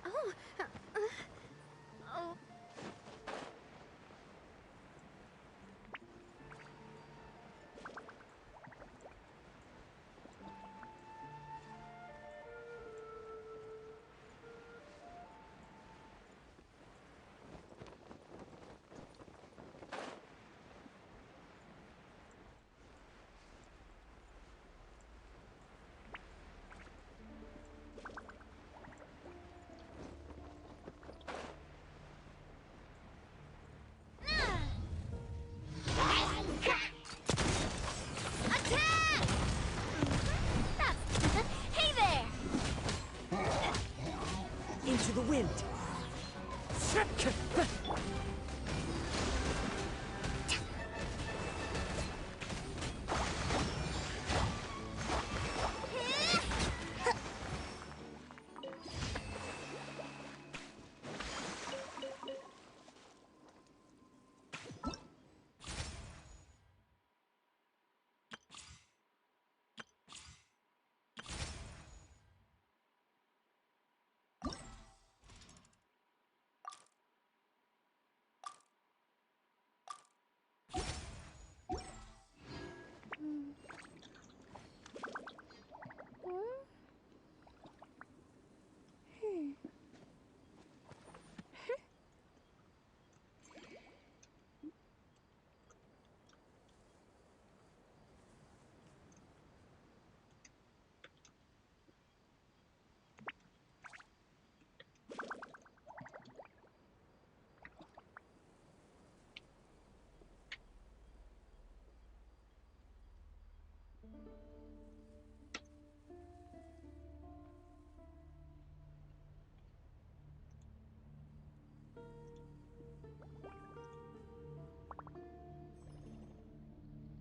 Oh, oh. Attack! That's... Hey there! Into the wind.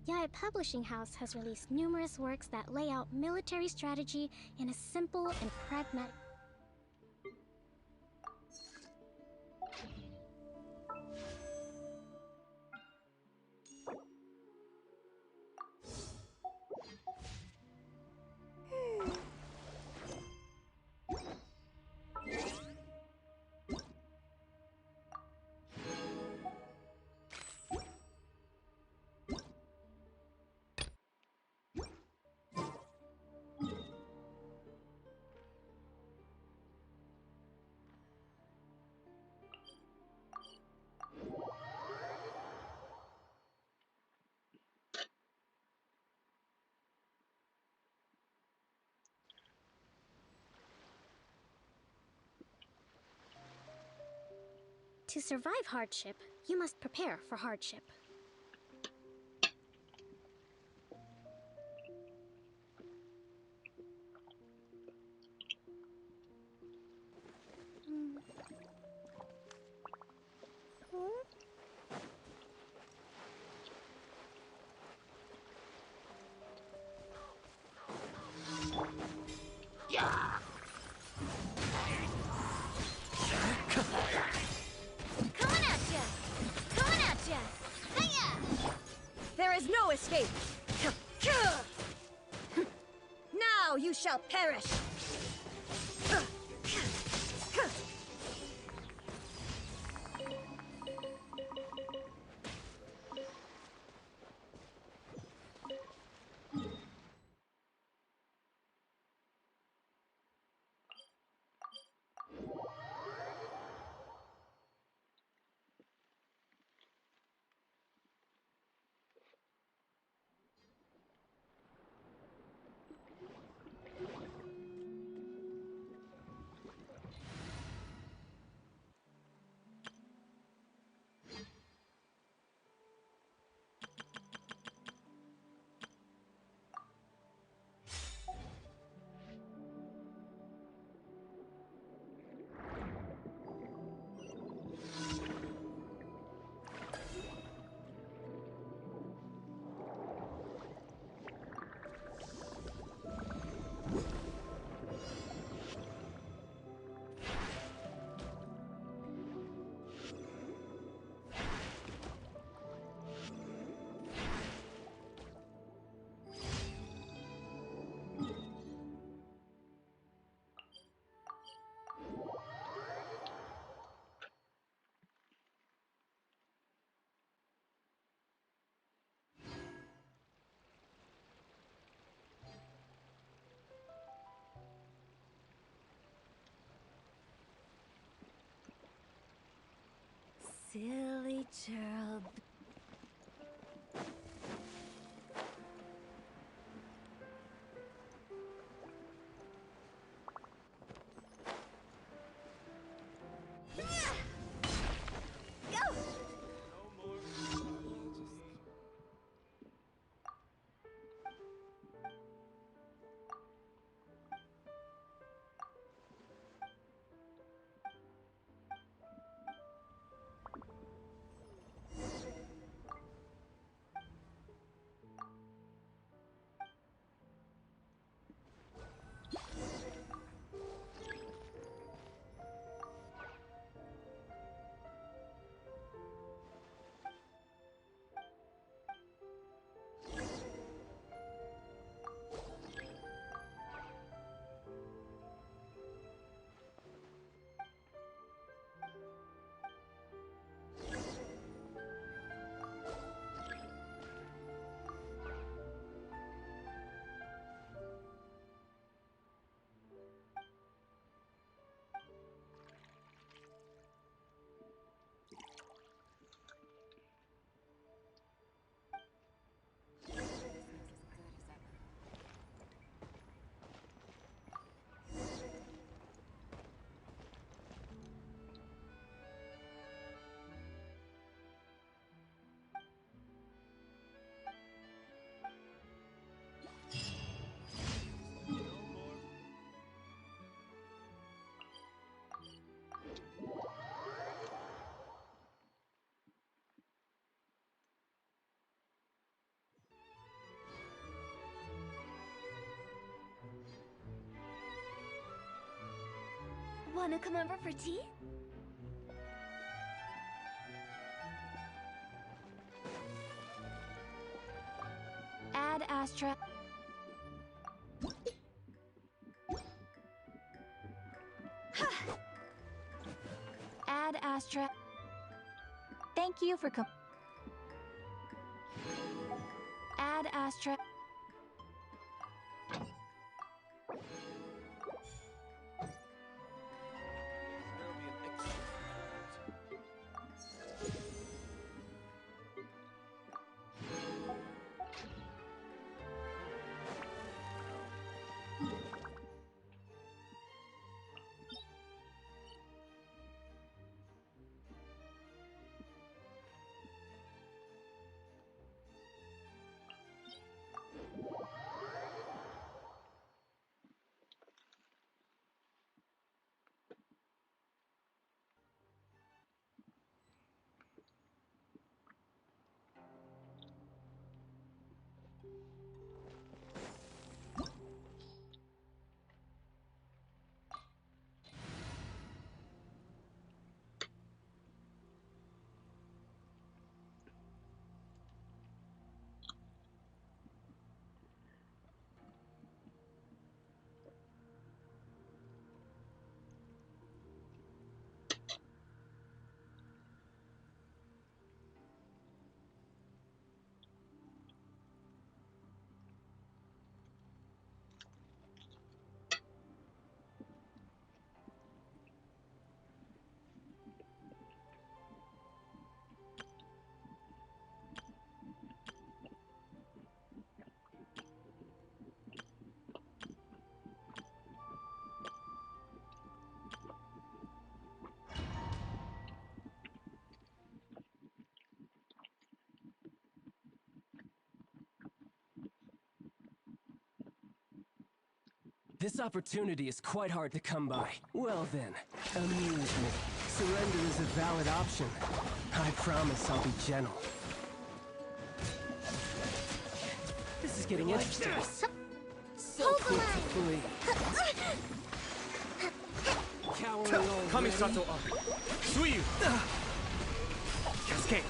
Yae Publishing House has released numerous works that lay out military strategy in a simple and pragmatic. To survive hardship, you must prepare for hardship. Coming at ya! Coming at ya! Hiya! There is no escape! Now you shall perish! Silly chirp. Wanna come over for tea? Ad Astra. Ad Astra. Thank you for Ad Astra. This opportunity is quite hard to come by. Well then, amuse me. Surrender is a valid option. I promise I'll be gentle. This is getting interesting. So quick to flee. Cowering already. Kamisato up. Suiyu! Cascade!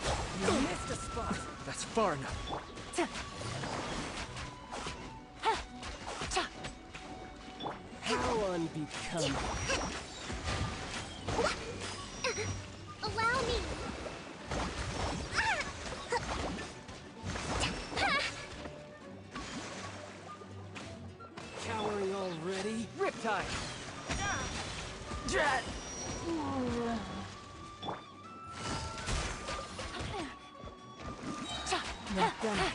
You missed a spot. That's far enough. How unbecoming. Allow me! Cowering already? Riptide! Drat! like that.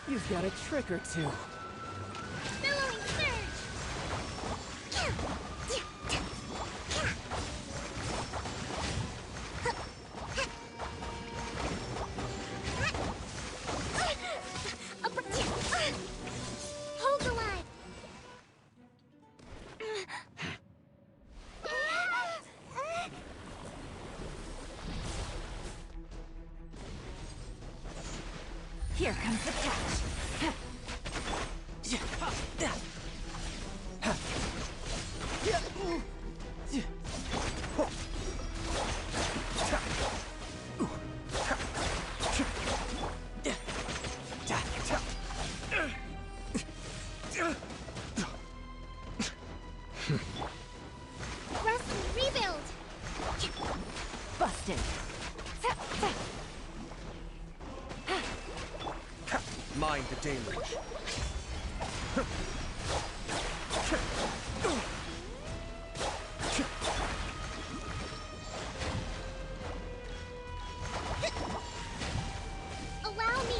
You've got a trick or two. Billowing surge! Hold the line! Here comes the catch. Wrestling rebuild! Busted. Mind the deluge. Allow me!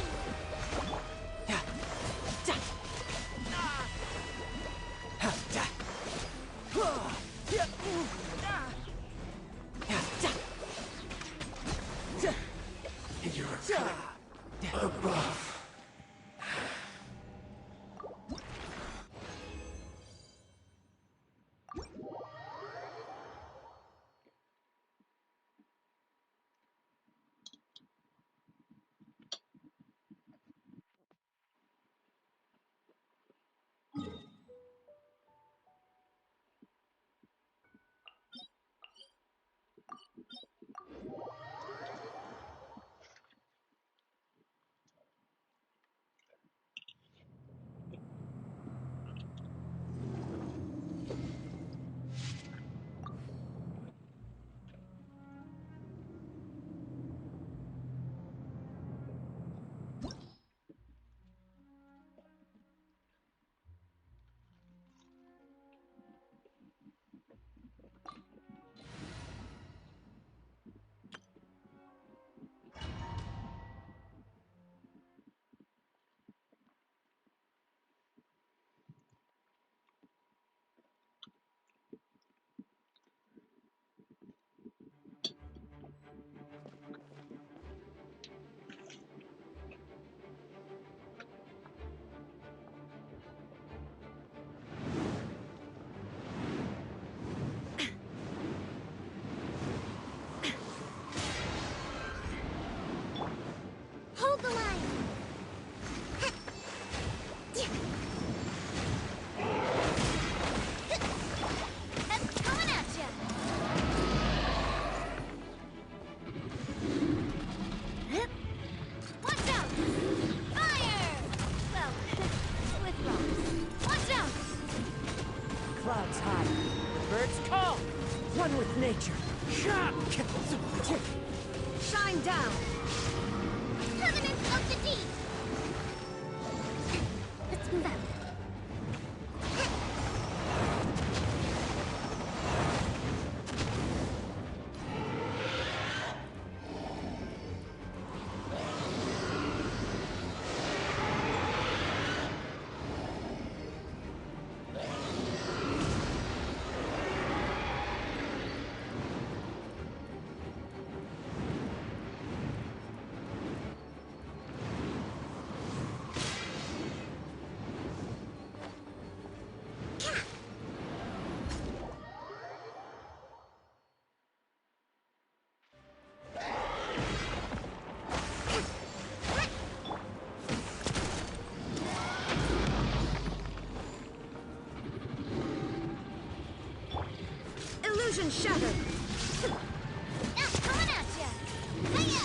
Hold the line! That's coming at ya! Watch out! Fire! Well, with rocks. Watch out! Clouds high, the birds call. One with nature. Shine down. Permanence of the deep! Let's move out. Illusion shattered. Coming at ya! Hiya!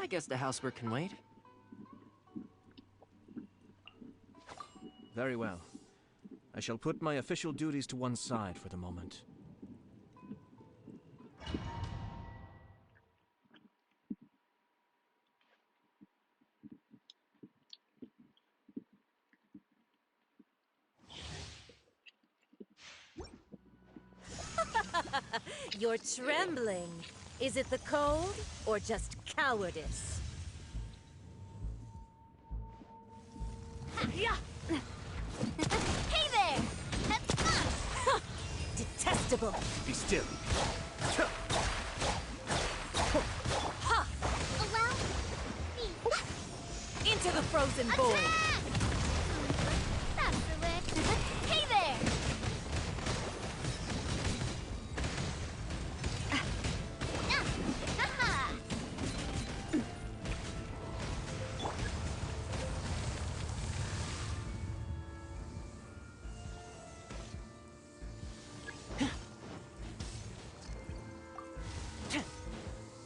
I guess the housework can wait. Very well. I shall put my official duties to one side for the moment. You're trembling. Is it the cold or just cowardice? Hey there! Detestable. Be still. Allow me. Into the frozen void. Attack! That's the lick. Hey there! Ha-ha!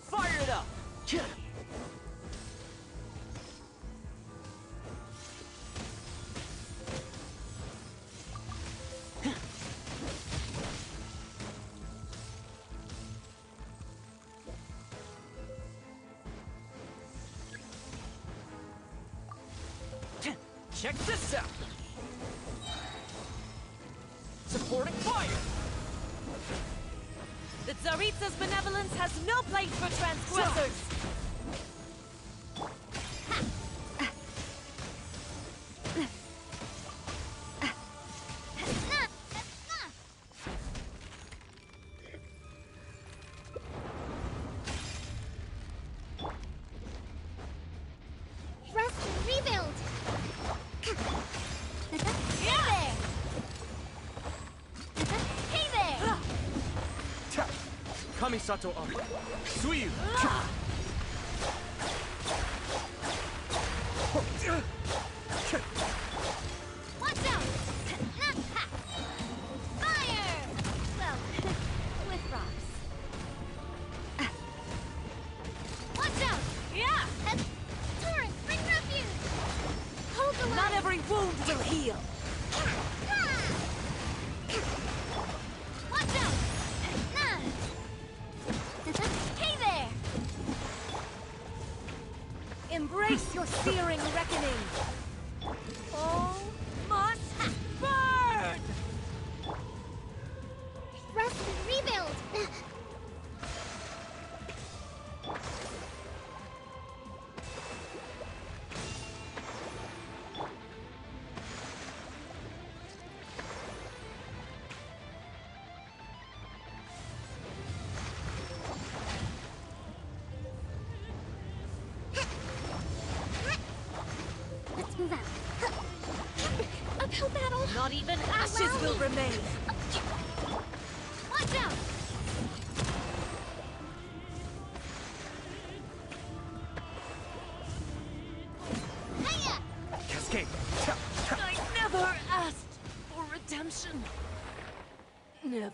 Fire it up! Check this out! Supporting fire! The Tsaritsa's benevolence has no place for transgressors. Rest and rebuild! Hey there! Kamisato Ari. Suiyu. Watch out! Fire! Well, with rocks. Watch out! Yeah! Torrent, bring refuge! Hold the line! Not every wound will heal. Watch out! Hey there! Embrace your searing reckoning. All must burn! Rest and rebuild! Let's move out. Uphill battle! Not even ashes will remain. Watch out! Hiya! Cascade. I never asked for redemption. Never.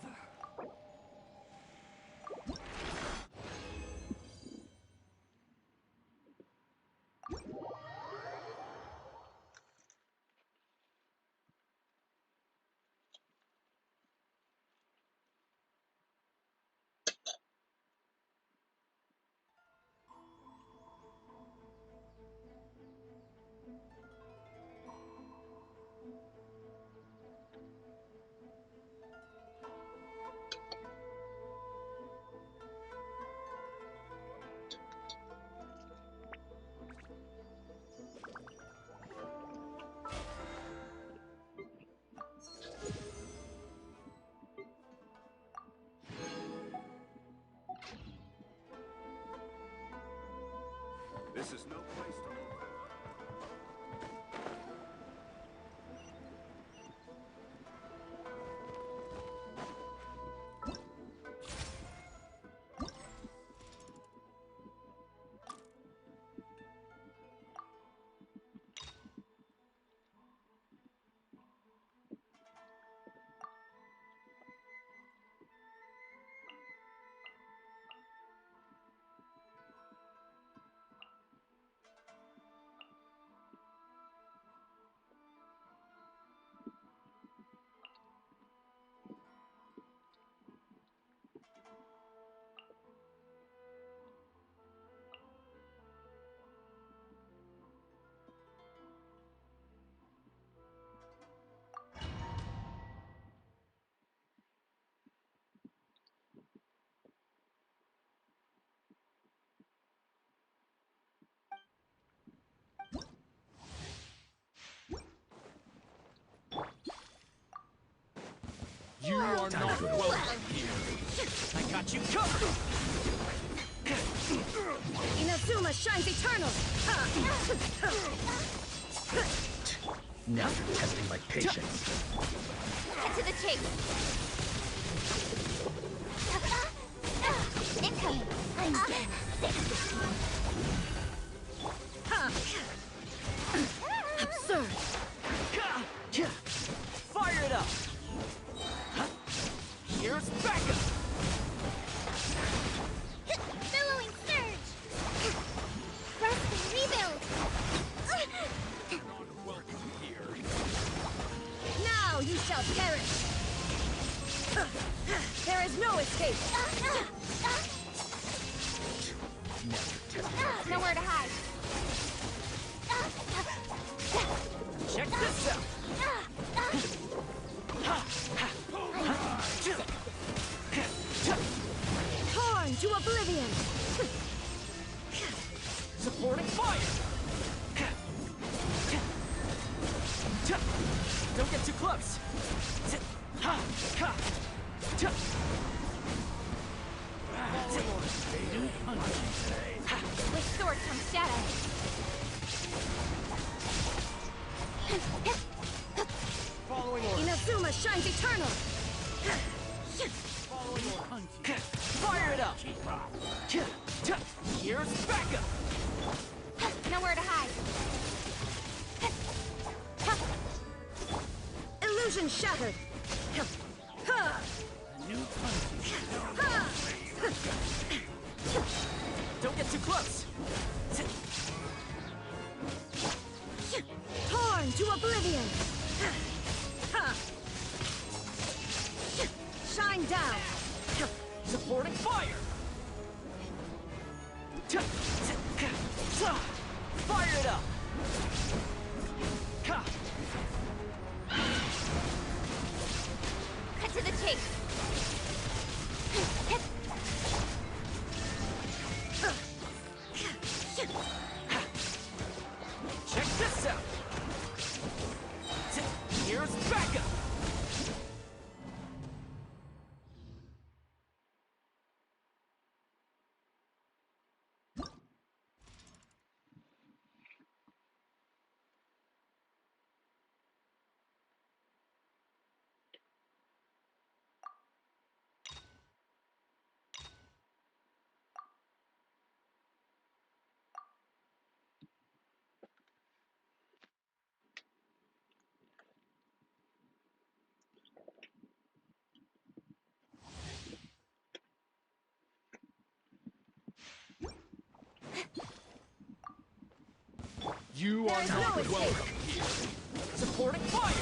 You are not welcome here. I got you covered. Inazuma shines eternal! Now you're testing my patience. Get to the chase. Incoming. I'm getting Absurd! Fire it up. Here's backup. billowing surge. Rest and rebuild. Welcome here. Now you shall perish! There is no escape! Nowhere to hide. Check this out. Torn to oblivion! Supporting fire. Don't get too close. With sword comes shadow. Following order. Inazuma shines eternal! Fire it up. Here's backup. Nowhere to hide. Illusion shattered! Don't get too close. Torn to oblivion! Shine down! Supporting fire. Fire it up. Cut to the chase. Check this out. Here's backup. You There are is not no escape. welcome here. Supporting fire.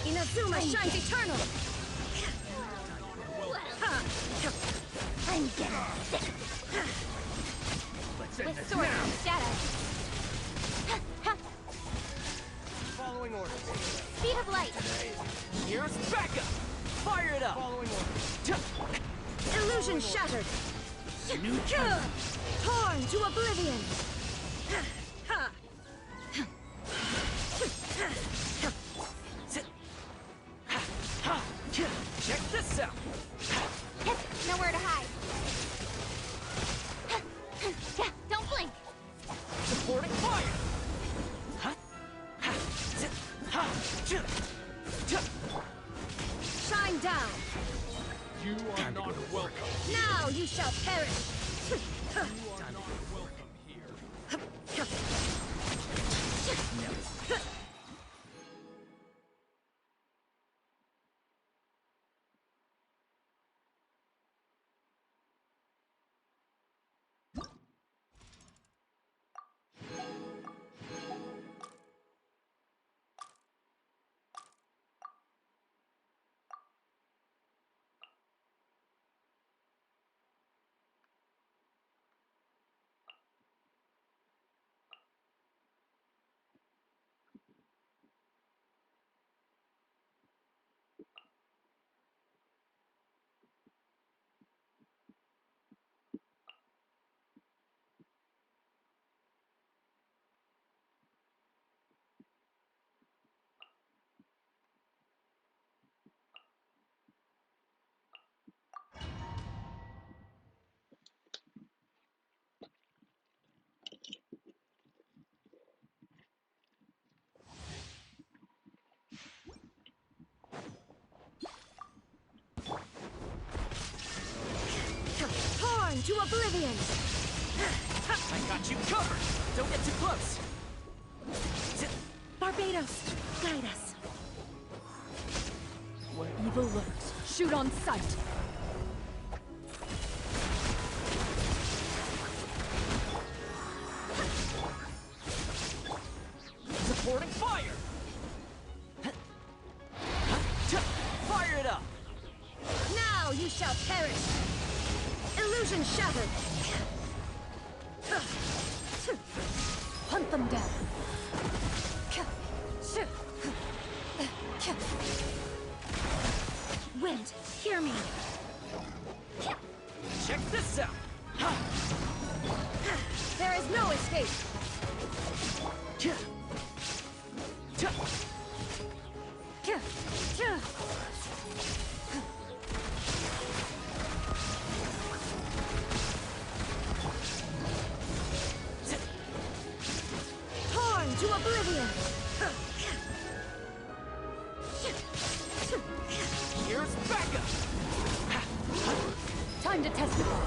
Inazuma shines eternal! I'm getting sick. Let's end With this sword now. comes shadow. Following orders. Speed of light. Here's backup. Fire it up. Following orders. Illusion shattered! Torn to oblivion! Check this out. Nowhere to hide. Don't blink. Supporting fire. Shine down! You Time to go to work. Now you shall perish! welcome here. to oblivion! I got you covered! Don't get too close! Barbados, guide us. Where evil lurks, shoot on sight. Supporting fire! Fire it up! Now you shall perish! Illusion shattered! Hunt them down! Wind, hear me! Check this out! There is no escape! Torn to oblivion! Here's backup! Time to testify!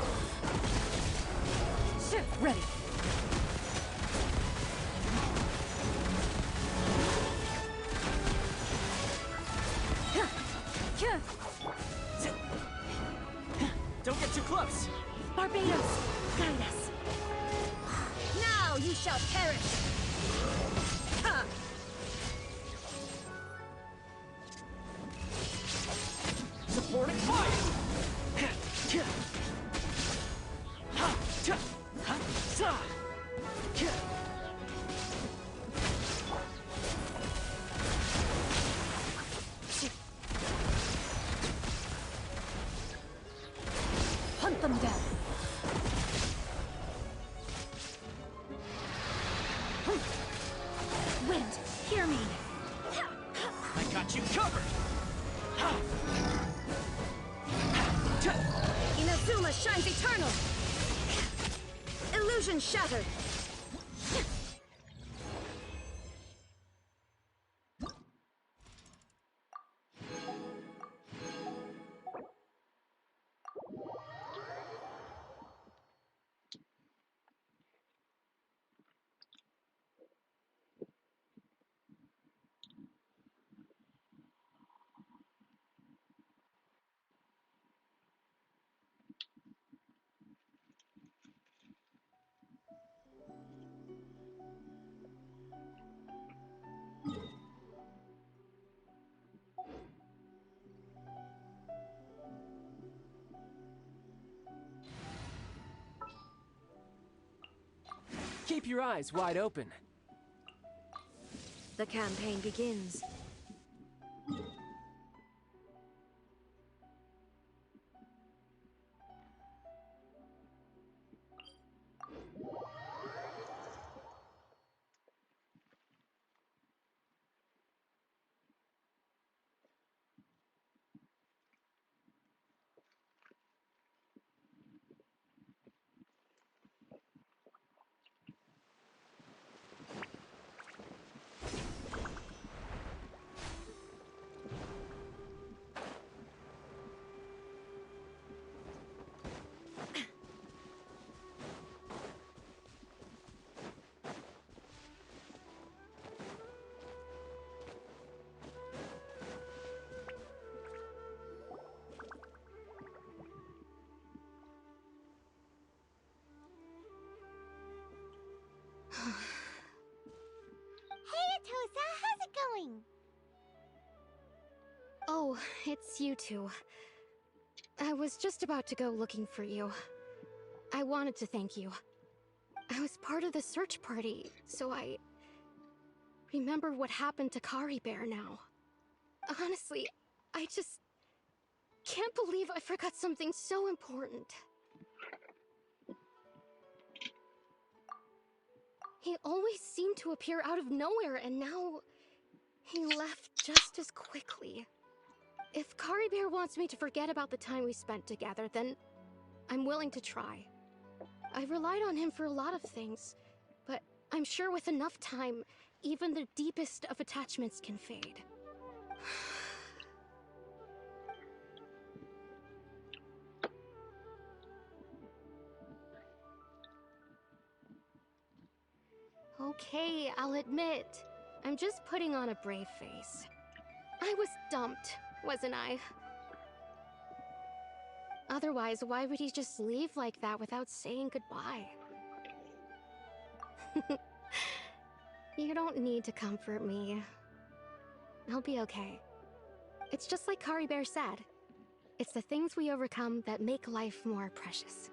Ready! Don't get too close! Barbados, guide us! Now you shall perish! Ha! Supporting fire! Hunt them down! Wind, hear me! I got you covered! Inazuma shines eternal! Illusion shattered! Keep your eyes wide open. The campaign begins. Hey, Atosa, how's it going? Oh, it's you two. I was just about to go looking for you. I wanted to thank you. I was part of the search party, so I remember what happened to Kari Bear now. Honestly, I just can't believe I forgot something so important. He always seemed to appear out of nowhere, and now he left just as quickly. If Kari Bear wants me to forget about the time we spent together, then I'm willing to try. I relied on him for a lot of things, but I'm sure with enough time, even the deepest of attachments can fade. Okay, I'll admit. I'm just putting on a brave face. I was dumped, wasn't I? Otherwise, why would he just leave like that without saying goodbye? You don't need to comfort me. I'll be okay. It's just like Kari Bear said. It's the things we overcome that make life more precious.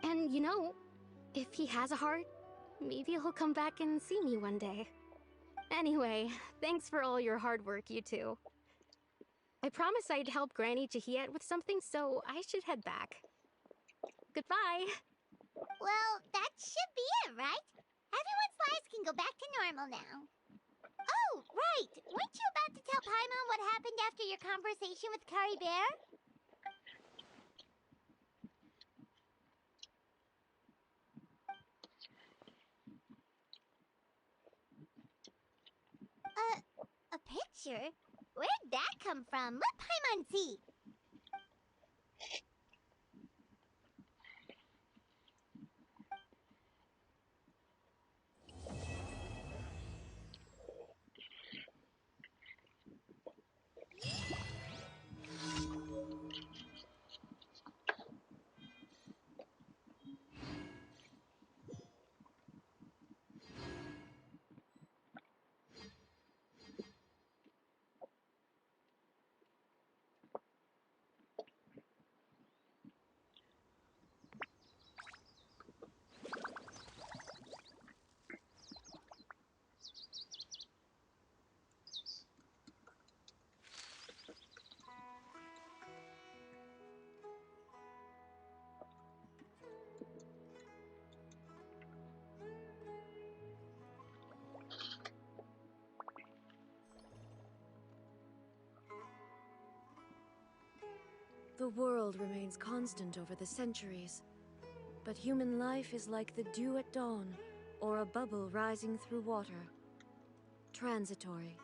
And you know, if he has a heart, maybe he'll come back and see me one day. Anyway, thanks for all your hard work, you two. I promised I'd help Granny Jahiet with something, so I should head back. Goodbye! Well, that should be it, right? Everyone's lives can go back to normal now. Oh, right! Weren't you about to tell Paimon what happened after your conversation with Kari Bear? A picture? Where'd that come from? Let Paimon see. The world remains constant over the centuries, but human life is like the dew at dawn, or a bubble rising through water. Transitory.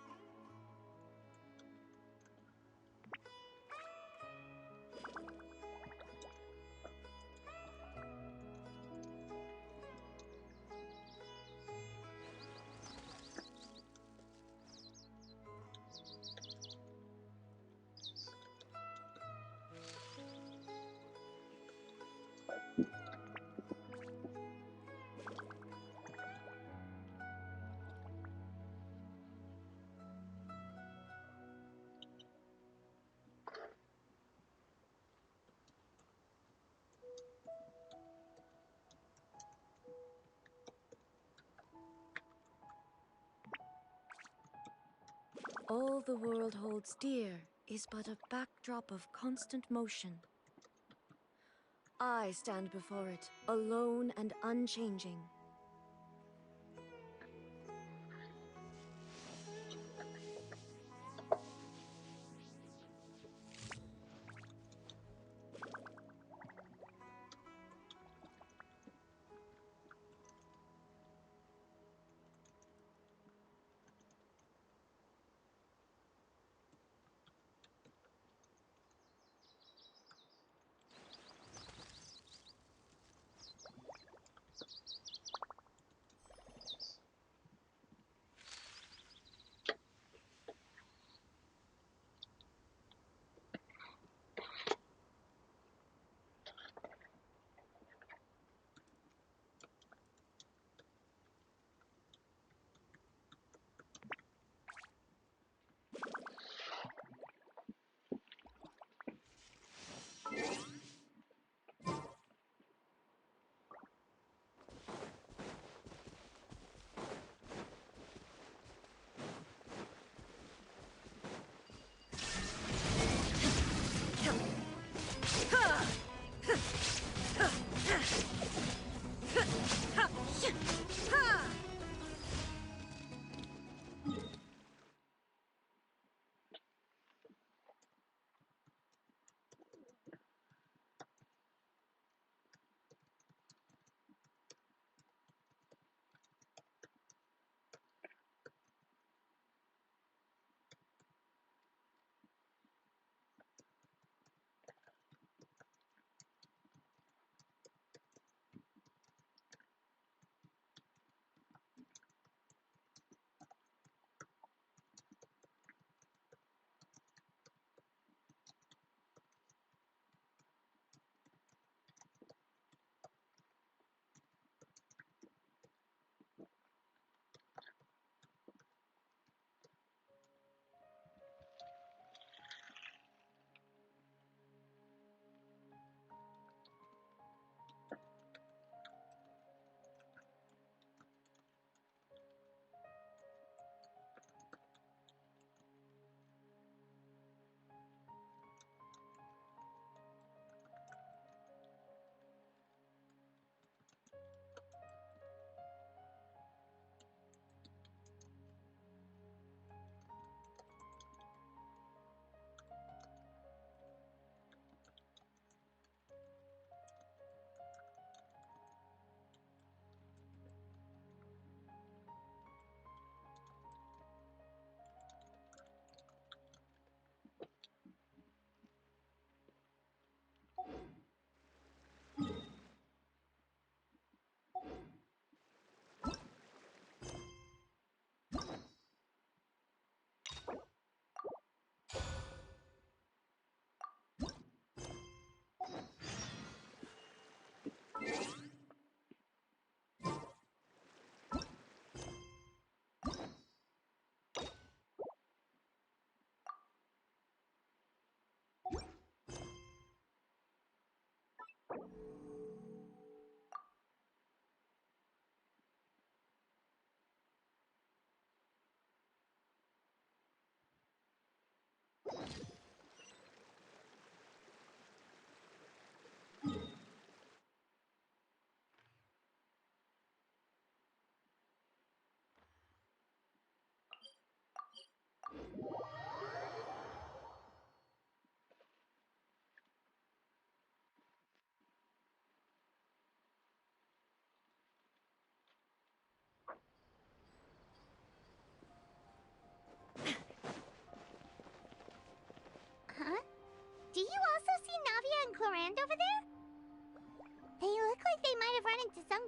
All the world holds dear is but a backdrop of constant motion. I stand before it, alone and unchanging.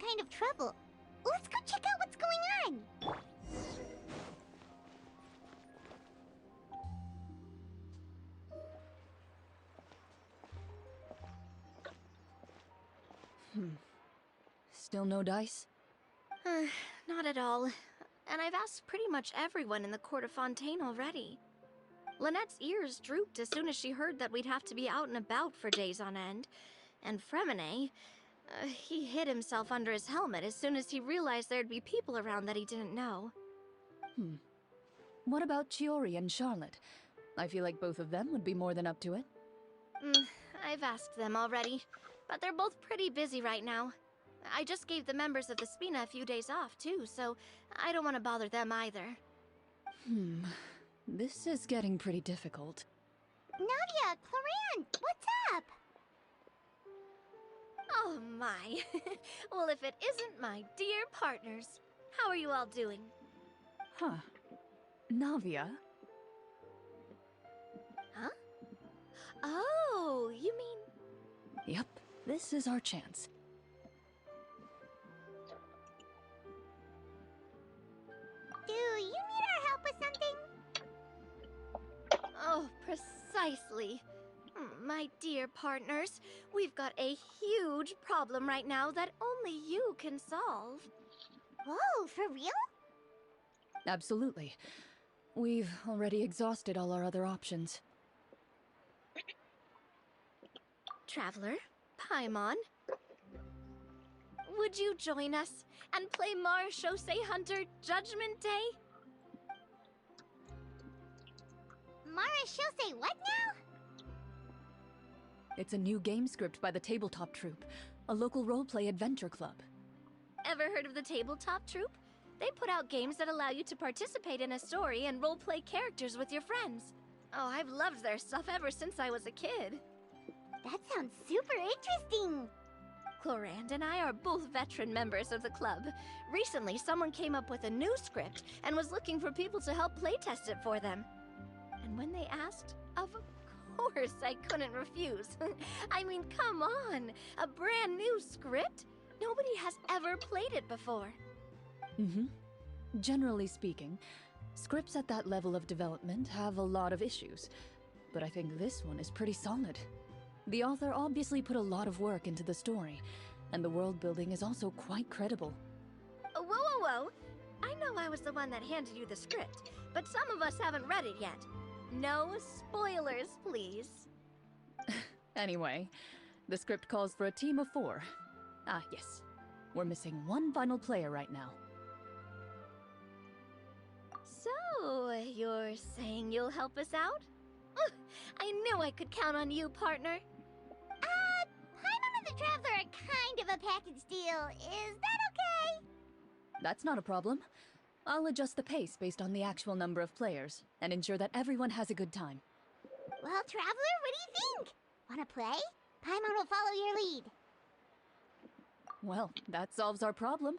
kind of trouble. Let's go check out what's going on. Still no dice? Not at all. And I've asked pretty much everyone in the court of Fontaine already. Lynette's ears drooped as soon as she heard that we'd have to be out and about for days on end. And Freminet, he hid himself under his helmet as soon as he realized there'd be people around that he didn't know. What about Chiori and Charlotte? I feel like both of them would be more than up to it. I've asked them already, but they're both pretty busy right now. I just gave the members of the Spina a few days off, too, so I don't want to bother them either. This is getting pretty difficult. Nadia, Cloran, what's up? Oh my. Well, if it isn't my dear partners. How are you all doing? Huh. Navia? Huh? Oh, you mean... Yep, this is our chance. Do you need our help with something? Oh, precisely. My dear partners, we've got a huge problem right now that only you can solve. Whoa, for real? Absolutely. We've already exhausted all our other options. Traveler, Paimon, would you join us and play Marechaussee Hunter Judgment Day? Marechaussee what now? It's a new game script by the Tabletop Troupe, a local roleplay adventure club. Ever heard of the Tabletop Troupe? They put out games that allow you to participate in a story and roleplay characters with your friends. Oh, I've loved their stuff ever since I was a kid. That sounds super interesting. Clorand and I are both veteran members of the club. Recently, someone came up with a new script and was looking for people to help playtest it for them. And when they asked, of course I couldn't refuse. I mean, come on! A brand new script? Nobody has ever played it before. Generally speaking, scripts at that level of development have a lot of issues. But I think this one is pretty solid. The author obviously put a lot of work into the story, and the world building is also quite credible. Whoa, whoa, whoa! I know I was the one that handed you the script, but some of us haven't read it yet. No spoilers, please. Anyway, the script calls for a team of 4. Ah, yes. We're missing one final player right now. So, you're saying you'll help us out? I knew I could count on you, partner. Paimon and the Traveler are kind of a package deal. Is that okay? That's not a problem. I'll adjust the pace based on the actual number of players, and ensure that everyone has a good time. Well, Traveler, what do you think? Wanna play? Paimon will follow your lead. Well, that solves our problem.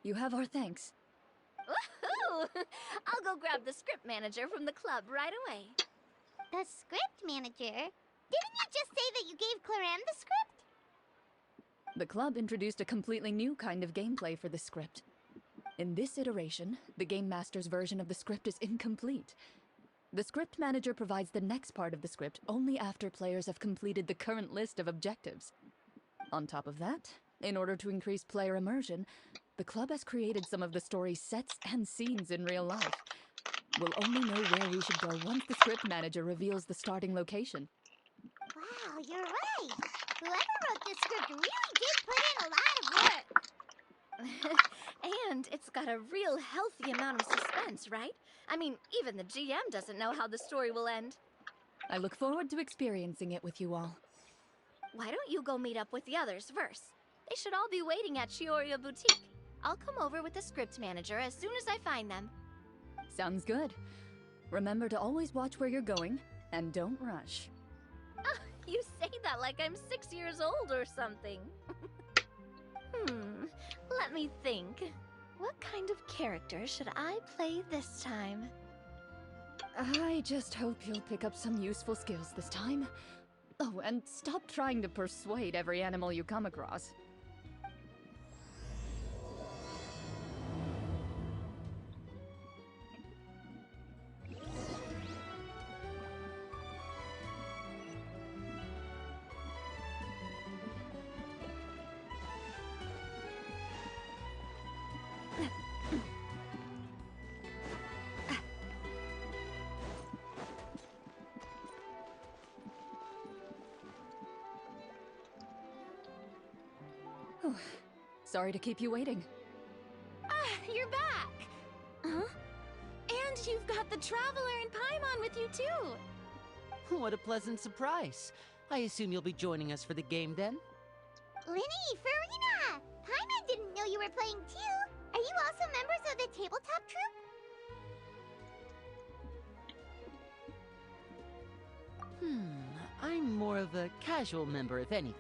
You have our thanks. Woohoo! I'll go grab the script manager from the club right away. The script manager? Didn't you just say that you gave Cloran the script? The club introduced a completely new kind of gameplay for the script. In this iteration, the Game Master's version of the script is incomplete. The script manager provides the next part of the script only after players have completed the current list of objectives. On top of that, in order to increase player immersion, the club has created some of the story's sets and scenes in real life. We'll only know where we should go once the script manager reveals the starting location. Wow, you're right. Whoever wrote this script really did put in a lot of work. And it's got a real healthy amount of suspense, right? I mean, even the GM doesn't know how the story will end. I look forward to experiencing it with you all. Why don't you go meet up with the others first? They should all be waiting at Chioria Boutique. I'll come over with the script manager as soon as I find them. Sounds good. Remember to always watch where you're going, and don't rush. You say that like I'm 6 years old or something. Let me think. What kind of character should I play this time? I just hope you'll pick up some useful skills this time. Oh, and stop trying to persuade every animal you come across. sorry to keep you waiting. Ah, you're back! Huh? And you've got the Traveler and Paimon with you too! What a pleasant surprise. I assume you'll be joining us for the game then? Linny, Farina! Paimon didn't know you were playing too. Are you also members of the tabletop troupe? I'm more of a casual member, if anything.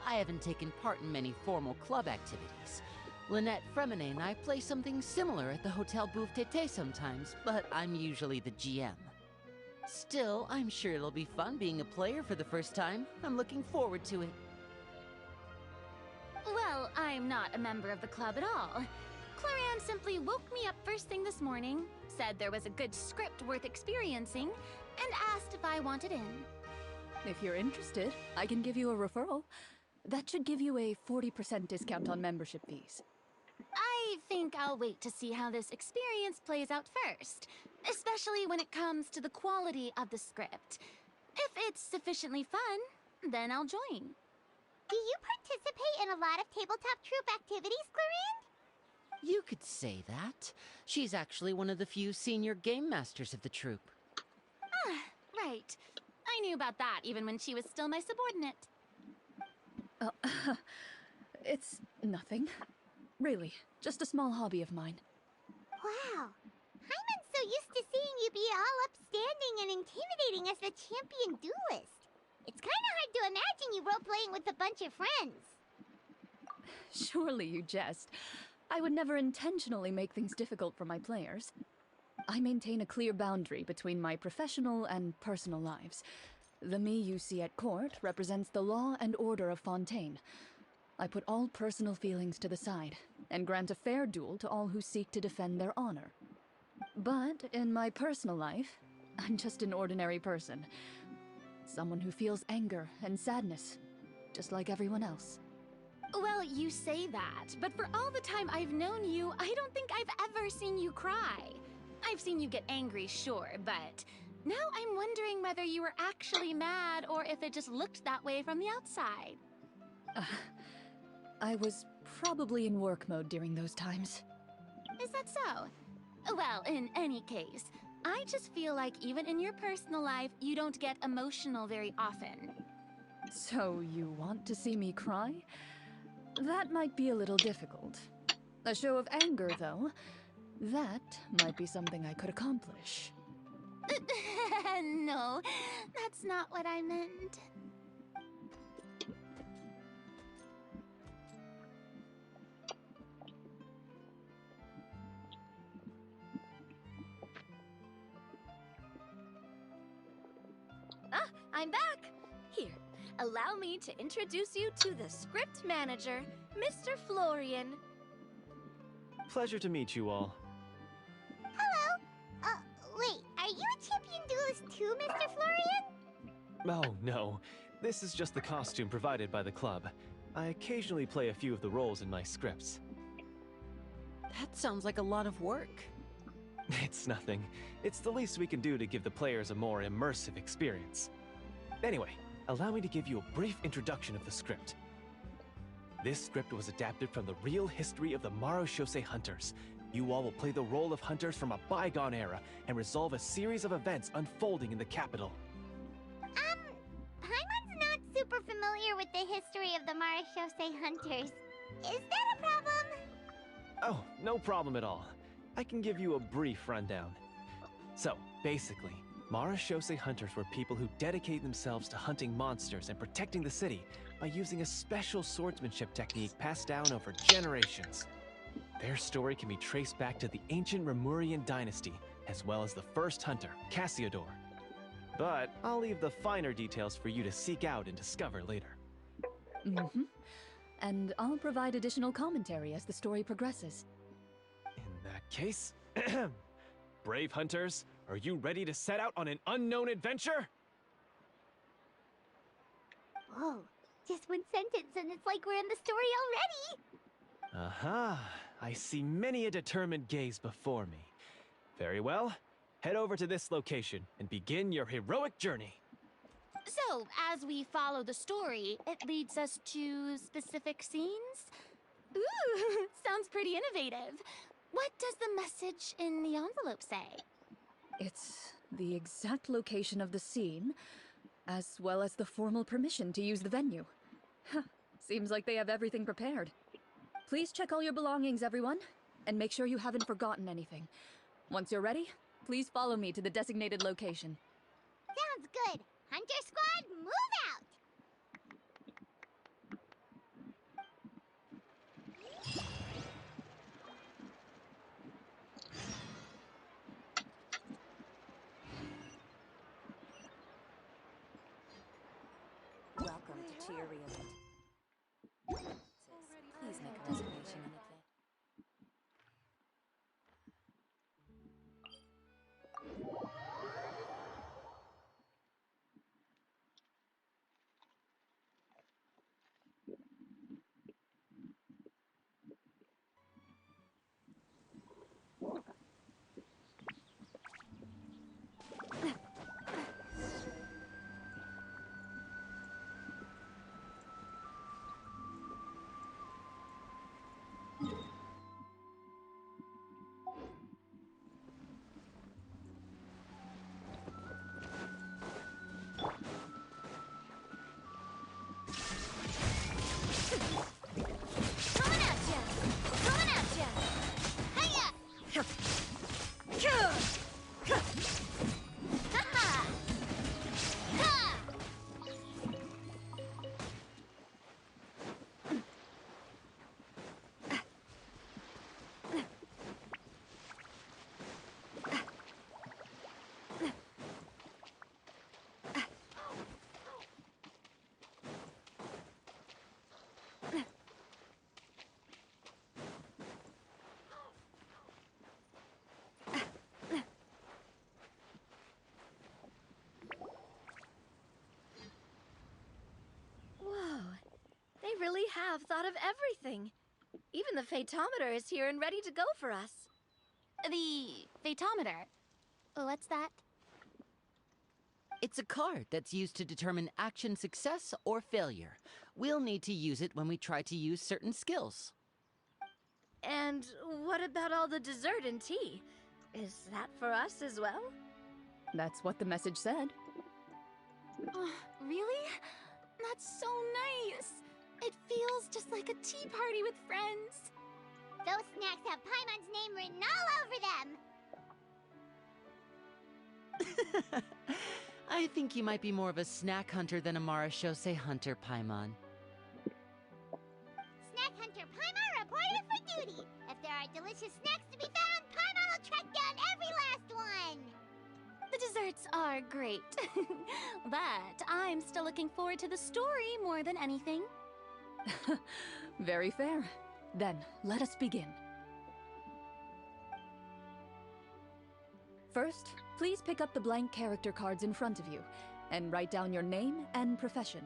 I haven't taken part in many formal club activities. Lynette Fremine and I play something similar at the Hotel Bouffe Tété sometimes, but I'm usually the GM. Still, I'm sure it'll be fun being a player for the first time. I'm looking forward to it. Well, I'm not a member of the club at all. Claran simply woke me up first thing this morning, said there was a good script worth experiencing, and asked if I wanted in. If you're interested, I can give you a referral. That should give you a 40% discount on membership fees. I think I'll wait to see how this experience plays out first, especially when it comes to the quality of the script. If it's sufficiently fun, then I'll join. Do you participate in a lot of tabletop troupe activities, Clarand? You could say that. She's actually one of the few senior game masters of the troupe. Ah, right. I knew about that even when she was still my subordinate. It's nothing. Really, just a small hobby of mine. Wow. Hyman's so used to seeing you be all upstanding and intimidating as the champion duelist. It's kind of hard to imagine you role-playing with a bunch of friends. Surely you jest. I would never intentionally make things difficult for my players. I maintain a clear boundary between my professional and personal lives. The me you see at court represents the law and order of Fontaine. I put all personal feelings to the side and grant a fair duel to all who seek to defend their honor. But in my personal life, I'm just an ordinary person. Someone who feels anger and sadness, just like everyone else. Well, you say that, but for all the time I've known you, I don't think I've ever seen you cry. I've seen you get angry, sure, but now I'm wondering whether you were actually mad or if it just looked that way from the outside. I was probably in work mode during those times. Is that so? Well, in any case, I just feel like even in your personal life, you don't get emotional very often. So you want to see me cry? That might be a little difficult. A show of anger, though, that might be something I could accomplish. No, that's not what I meant. Ah, I'm back! Here, allow me to introduce you to the script manager, Mr. Florian. Pleasure to meet you all. Hello. Wait, are you a champion duelist too, Mr. Florian? Oh, no. This is just the costume provided by the club. I occasionally play a few of the roles in my scripts. That sounds like a lot of work. It's nothing. It's the least we can do to give the players a more immersive experience. Anyway, allow me to give you a brief introduction of the script. This script was adapted from the real history of the Marechaussee Hunters. You all will play the role of hunters from a bygone era and resolve a series of events unfolding in the capital. Paimon's not super familiar with the history of the Marechaussee Hunters. Is that a problem? Oh, no problem at all. I can give you a brief rundown. So, basically, Marechaussee Hunters were people who dedicate themselves to hunting monsters and protecting the city by using a special swordsmanship technique passed down over generations. Their story can be traced back to the ancient Remurian dynasty, as well as the first hunter, Cassiodor. But I'll leave the finer details for you to seek out and discover later. Mm-hmm. And I'll provide additional commentary as the story progresses. In that case, brave hunters, are you ready to set out on an unknown adventure? Whoa, just one sentence and it's like we're in the story already! Aha, I see many a determined gaze before me. Very well, head over to this location and begin your heroic journey. So, as we follow the story, it leads us to specific scenes. Ooh, sounds pretty innovative. What does the message in the envelope say? It's the exact location of the scene, as well as the formal permission to use the venue. Huh, seems like they have everything prepared. Please check all your belongings, everyone, and make sure you haven't forgotten anything. Once you're ready, please follow me to the designated location. Sounds good. Hunter Squad, move out! Welcome to Tyrion. Please make a reservation in advance. Whoa, they really have thought of everything. Even the Fatometer is here and ready to go for us. The Fatometer. What's that? It's a card that's used to determine action success or failure. We'll need to use it when we try to use certain skills. And what about all the dessert and tea? Is that for us as well? That's what the message said. Oh, really? That's so nice. It feels just like a tea party with friends. Those snacks have Paimon's name written all over them. I think you might be more of a snack hunter than a Marachose hunter, Paimon. Snack Hunter Paimon reported for duty. If there are delicious snacks to be found, Paimon will track down every last one. The desserts are great. But I'm still looking forward to the story more than anything. Very fair. Then, let us begin. First, please pick up the blank character cards in front of you, and write down your name and profession.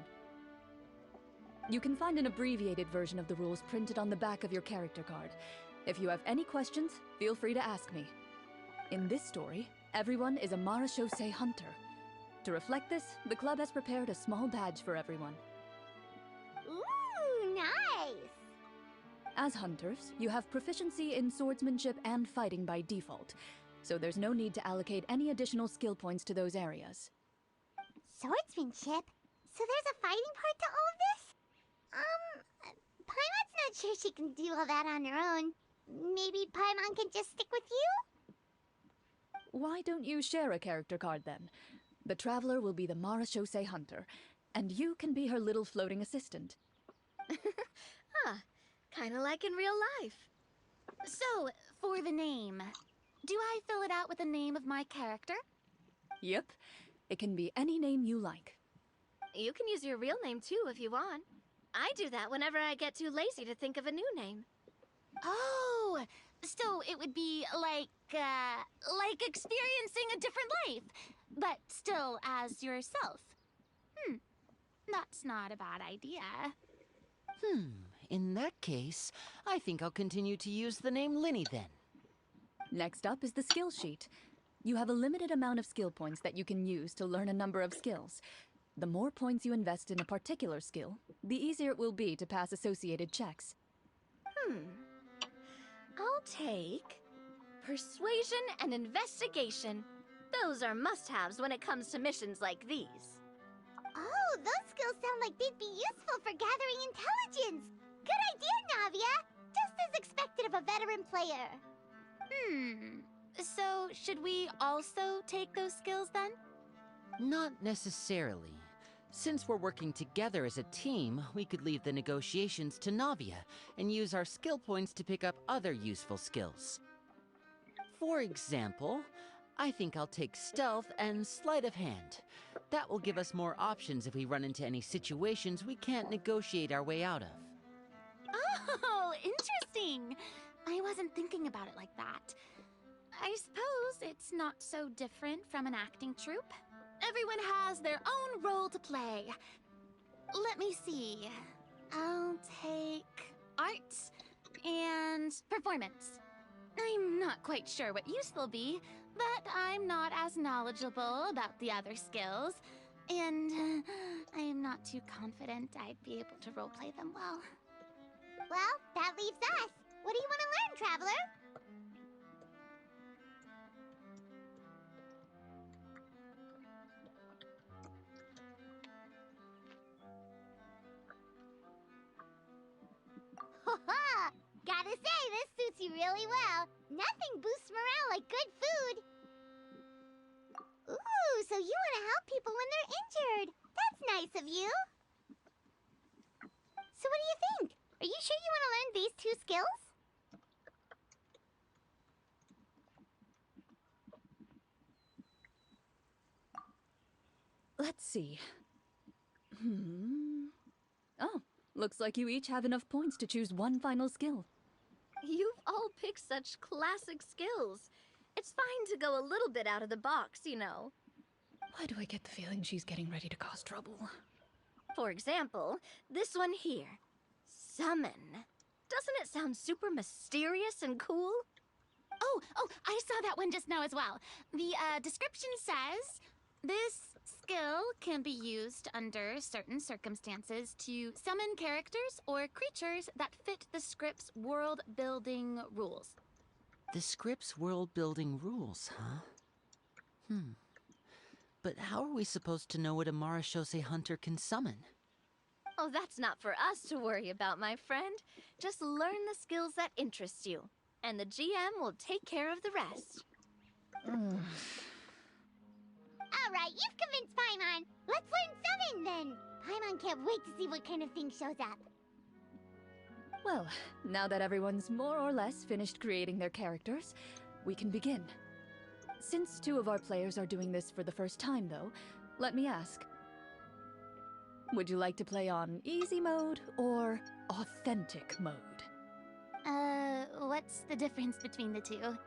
You can find an abbreviated version of the rules printed on the back of your character card. If you have any questions, feel free to ask me. In this story, everyone is a Marachose hunter. To reflect this, the club has prepared a small badge for everyone. Ooh, nice! As hunters, you have proficiency in swordsmanship and fighting by default, so there's no need to allocate any additional skill points to those areas. Swordsmanship? So there's a fighting part to all of this? Paimon's not sure she can do all that on her own. Maybe Paimon can just stick with you? Why don't you share a character card then? The Traveler will be the Marachose hunter, and you can be her little floating assistant. Kinda like in real life. So, for the name, do I fill it out with the name of my character? Yep, it can be any name you like. You can use your real name too if you want. I do that whenever I get too lazy to think of a new name. Oh, so it would be like experiencing a different life, but still as yourself. That's not a bad idea. In that case, I think I'll continue to use the name Lyney then. Next up is the skill sheet. You have a limited amount of skill points that you can use to learn a number of skills. The more points you invest in a particular skill, the easier it will be to pass associated checks. I'll take persuasion and investigation. Those are must-haves when it comes to missions like these. Oh, those skills sound like they'd be useful for gathering intelligence. Good idea, Navia. Just as expected of a veteran player. So, should we also take those skills then? Not necessarily. Since we're working together as a team, we could leave the negotiations to Navia and use our skill points to pick up other useful skills. For example, I think I'll take stealth and sleight of hand. That will give us more options if we run into any situations we can't negotiate our way out of. Oh, interesting. I wasn't thinking about it like that. I suppose it's not so different from an acting troupe. Everyone has their own role to play. Let me see. I'll take art and performance. I'm not quite sure what use they'll be, but I'm not as knowledgeable about the other skills, and I am not too confident I'd be able to roleplay them well. Well, that leaves us. What do you want to learn, Traveler? Ha! Gotta say, this suits you really well. Nothing boosts morale like good food. Ooh, so you want to help people when they're injured. That's nice of you. So what do you think? Are you sure you want to learn these two skills? Let's see. Oh, looks like you each have enough points to choose one final skill. You've all picked such classic skills. It's fine to go a little bit out of the box, you know. Why do I get the feeling she's getting ready to cause trouble? For example, this one here. Summon. Doesn't it sound super mysterious and cool? Oh, I saw that one just now as well. The description says, this skill can be used under certain circumstances to summon characters or creatures that fit the script's world-building rules. The script's world-building rules, huh? But how are we supposed to know what a Marashose hunter can summon? Oh, that's not for us to worry about, my friend. Just learn the skills that interest you, and the GM will take care of the rest. All right, you've convinced Paimon. Let's learn summon then. Paimon can't wait to see what kind of thing shows up. Well, now that everyone's more or less finished creating their characters, we can begin. Since two of our players are doing this for the first time, though, let me ask. Would you like to play on easy mode or authentic mode? What's the difference between the two?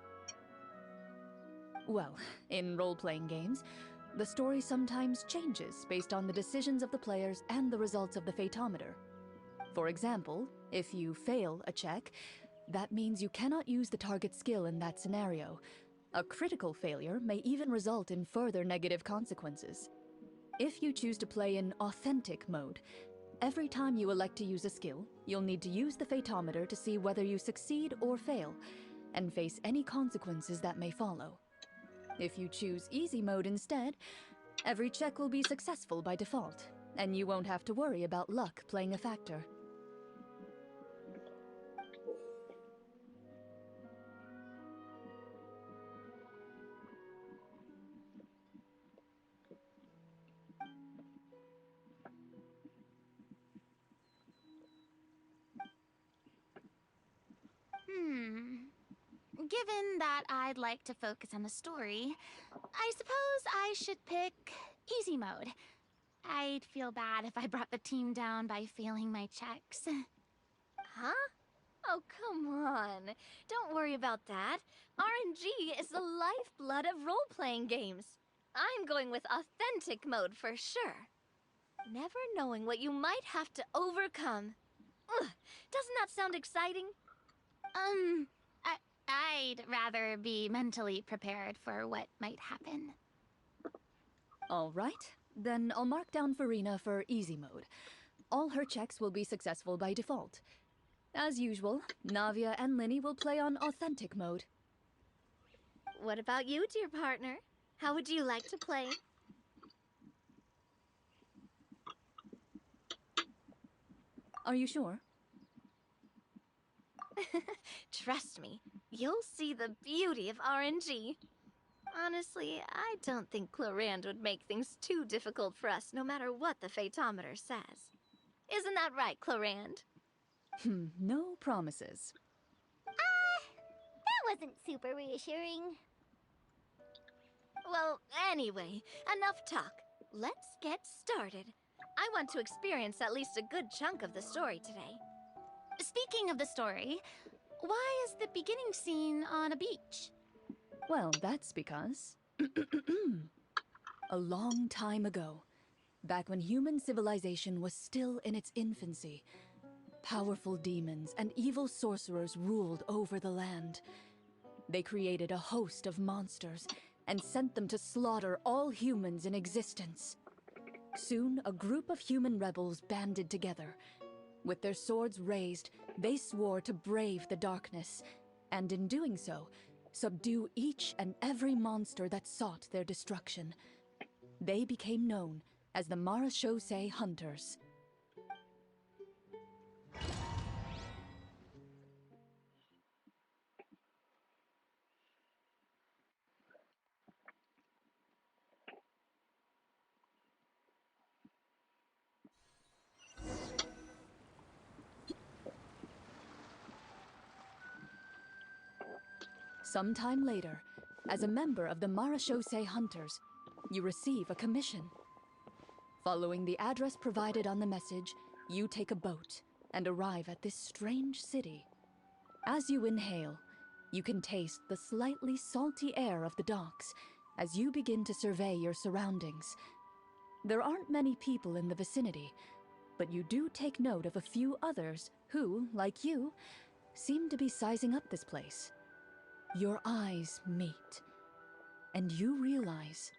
Well, in role-playing games, the story sometimes changes based on the decisions of the players and the results of the Fatometer. For example, if you fail a check, that means you cannot use the target skill in that scenario. A critical failure may even result in further negative consequences. If you choose to play in authentic mode, every time you elect to use a skill, you'll need to use the Fatometer to see whether you succeed or fail, and face any consequences that may follow. If you choose easy mode instead, every check will be successful by default, and you won't have to worry about luck playing a factor. Given that I'd like to focus on the story, I suppose I should pick easy mode. I'd feel bad if I brought the team down by failing my checks. Huh? Oh, come on. Don't worry about that. RNG is the lifeblood of role-playing games. I'm going with authentic mode for sure. Never knowing what you might have to overcome. Ugh, doesn't that sound exciting? I'd rather be mentally prepared for what might happen. All right, then I'll mark down Farina for easy mode. All her checks will be successful by default. As usual, Navia and Linny will play on authentic mode. What about you, dear partner? How would you like to play? Are you sure? Trust me, you'll see the beauty of RNG. Honestly, I don't think Clorinde would make things too difficult for us, no matter what the Fatometer says. Isn't that right, Clorinde? No promises. That wasn't super reassuring. Well, anyway, enough talk. Let's get started. I want to experience at least a good chunk of the story today. Speaking of the story, why is the beginning scene on a beach? Well, that's because... a long time ago, back when human civilization was still in its infancy, powerful demons and evil sorcerers ruled over the land. They created a host of monsters and sent them to slaughter all humans in existence. Soon, a group of human rebels banded together. With their swords raised, they swore to brave the darkness, and in doing so, subdue each and every monster that sought their destruction. They became known as the Marechaussee Hunters. Sometime later, as a member of the Marechaussee Hunters, you receive a commission. Following the address provided on the message, you take a boat and arrive at this strange city. As you inhale, you can taste the slightly salty air of the docks as you begin to survey your surroundings. There aren't many people in the vicinity, but you do take note of a few others who, like you, seem to be sizing up this place. Your eyes meet, and you realize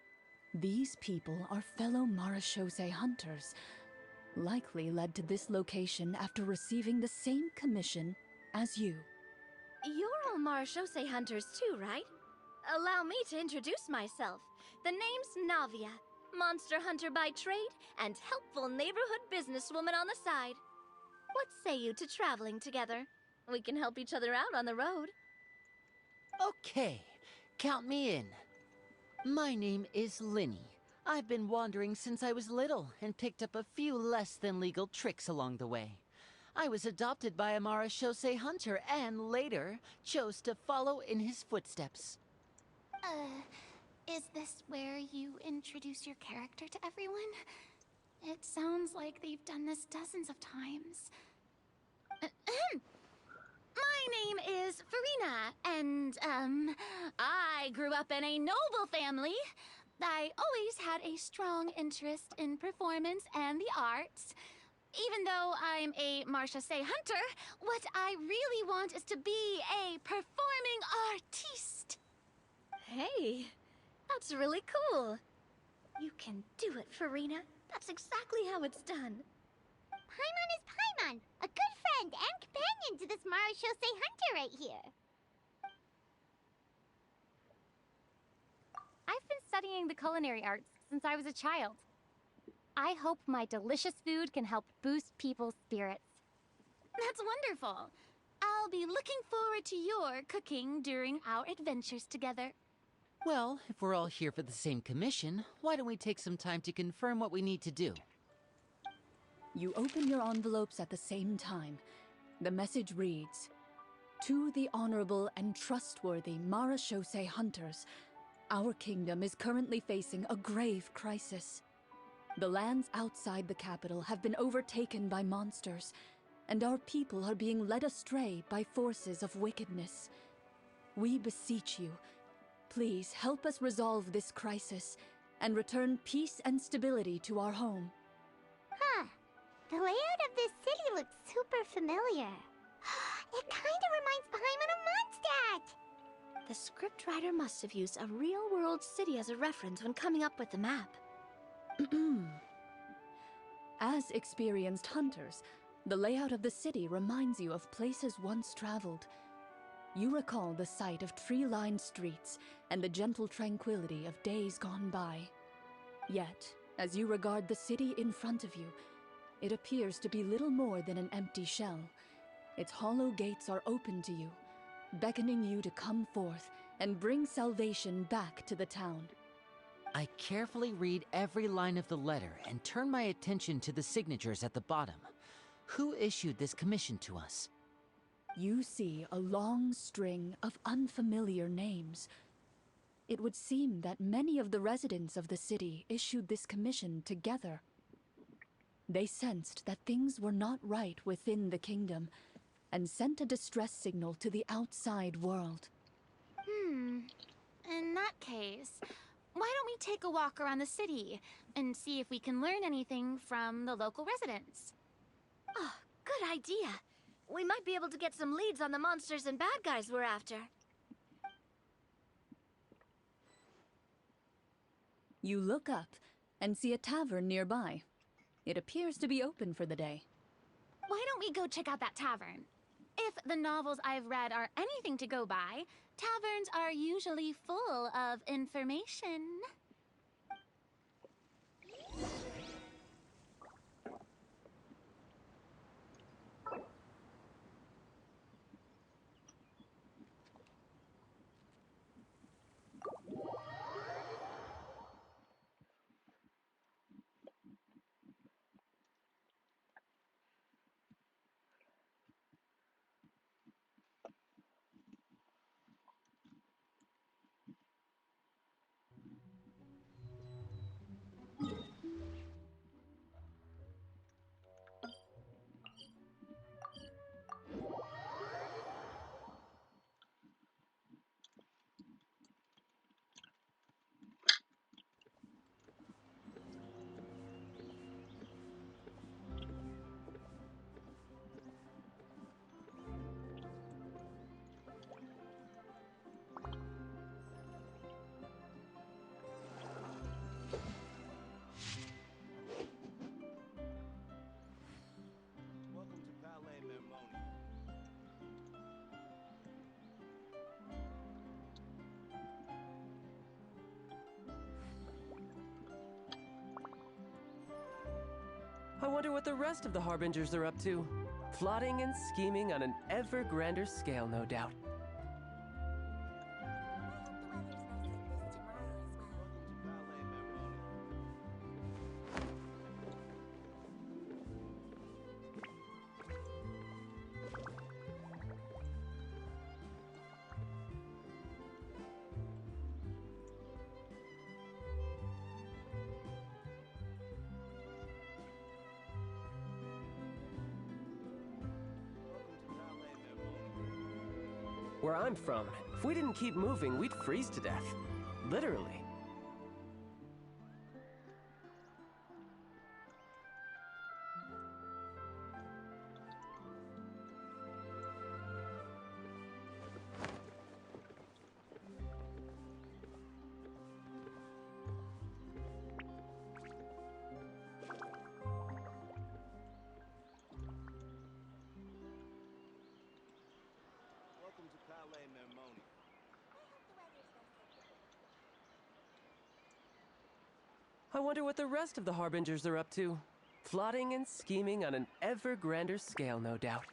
these people are fellow Marechaussee Hunters, likely led to this location after receiving the same commission as you. You're all Marechaussee Hunters too, right? Allow me to introduce myself. The name's Navia, monster hunter by trade and helpful neighborhood businesswoman on the side. What say you to traveling together? We can help each other out on the road. Okay, count me in. My name is Linny. I've been wandering since I was little and picked up a few less than legal tricks along the way. I was adopted by a Marechaussee Hunter and later chose to follow in his footsteps. Is this where you introduce your character to everyone? It sounds like they've done this dozens of times. My name is Farina, and, I grew up in a noble family. I always had a strong interest in performance and the arts. Even though I'm a Marechaussee Hunter, what I really want is to be a performing artiste. Hey, that's really cool. You can do it, Farina. That's exactly how it's done. Paimon is Paimon, a good friend and companion to this Marechaussee Hunter right here. I've been studying the culinary arts since I was a child. I hope my delicious food can help boost people's spirits. That's wonderful. I'll be looking forward to your cooking during our adventures together. Well, if we're all here for the same commission, why don't we take some time to confirm what we need to do? You open your envelopes at the same time. The message reads, "To the honorable and trustworthy Marechaussee Hunters, our kingdom is currently facing a grave crisis. The lands outside the capital have been overtaken by monsters, and our people are being led astray by forces of wickedness. We beseech you, please help us resolve this crisis and return peace and stability to our home." Huh. The layout of this city looks super familiar. It kinda reminds Paimon of Mondstadt! The scriptwriter must have used a real-world city as a reference when coming up with the map. As experienced hunters, The layout of the city reminds you of places once traveled. You recall the sight of tree-lined streets and the gentle tranquility of days gone by. Yet, as you regard the city in front of you, it appears to be little more than an empty shell. Its hollow gates are open to you, beckoning you to come forth and bring salvation back to the town. I carefully read every line of the letter and turn my attention to the signatures at the bottom. Who issued this commission to us? You see a long string of unfamiliar names. It would seem that many of the residents of the city issued this commission together. They sensed that things were not right within the kingdom and sent a distress signal to the outside world. In that case, why don't we take a walk around the city and see if we can learn anything from the local residents? Oh, good idea. We might be able to get some leads on the monsters and bad guys we're after. You look up and see a tavern nearby. It appears to be open for the day. Why don't we go check out that tavern? If the novels I've read are anything to go by, taverns are usually full of information. I wonder what the rest of the Harbingers are up to. Plotting and scheming on an ever grander scale, no doubt. Where I'm from, if we didn't keep moving, we'd freeze to death. Literally. I wonder what the rest of the Harbingers are up to. Plotting and scheming on an ever grander scale, no doubt.